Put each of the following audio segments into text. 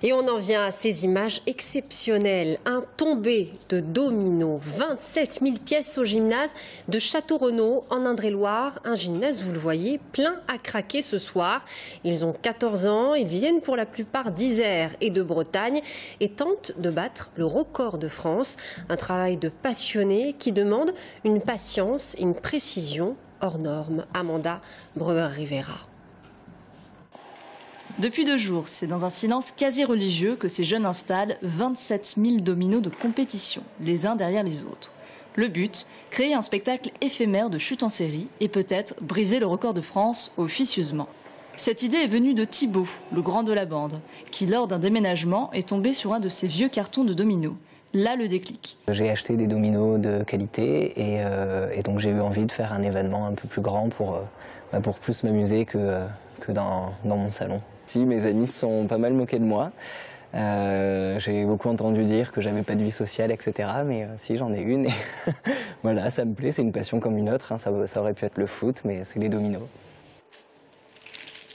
Et on en vient à ces images exceptionnelles. Un tombé de dominos, 27 000 pièces au gymnase de Château-Renaud en Indre-et-Loire. Un gymnase, vous le voyez, plein à craquer ce soir. Ils ont 14 ans, ils viennent pour la plupart d'Isère et de Bretagne et tentent de battre le record de France. Un travail de passionné qui demande une patience et une précision hors normes. Amanda Breuer-Rivera. Depuis 2 jours, c'est dans un silence quasi religieux que ces jeunes installent 27 000 dominos de compétition, les uns derrière les autres. Le but, créer un spectacle éphémère de chute en série et peut-être briser le record de France officieusement. Cette idée est venue de Thibaut, le grand de la bande, qui lors d'un déménagement est tombé sur un de ces vieux cartons de dominos. Là, le déclic. J'ai acheté des dominos de qualité et donc j'ai eu envie de faire un événement un peu plus grand pour plus m'amuser que dans mon salon. Si, mes amis se sont pas mal moqués de moi. J'ai beaucoup entendu dire que j'avais pas de vie sociale, etc. Mais si, j'en ai une et voilà, ça me plaît, c'est une passion comme une autre. Hein. Ça aurait pu être le foot, mais c'est les dominos.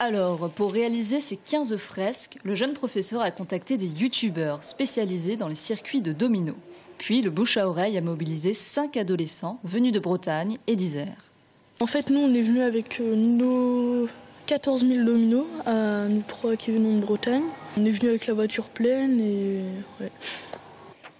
Alors, pour réaliser ces 15 fresques, le jeune professeur a contacté des youtubeurs spécialisés dans les circuits de dominos. Puis, le bouche à oreille a mobilisé 5 adolescents venus de Bretagne et d'Isère. En fait, nous, on est venus avec nos 14 000 dominos, nous 3 qui venons de Bretagne. On est venus avec la voiture pleine et... ouais.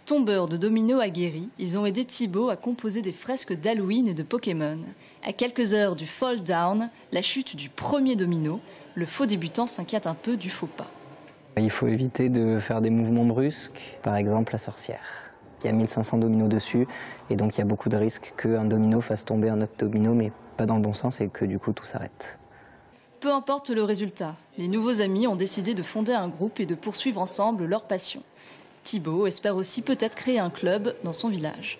Tombeurs de dominos aguerris, ils ont aidé Thibaut à composer des fresques d'Halloween et de Pokémon. À quelques heures du fall down, la chute du premier domino, le faux débutant s'inquiète un peu du faux pas. Il faut éviter de faire des mouvements brusques, par exemple la sorcière. Il y a 1500 dominos dessus et donc il y a beaucoup de risques qu'un domino fasse tomber un autre domino, mais pas dans le bon sens et que du coup tout s'arrête. Peu importe le résultat, les nouveaux amis ont décidé de fonder un groupe et de poursuivre ensemble leur passion. Thibaut espère aussi peut-être créer un club dans son village.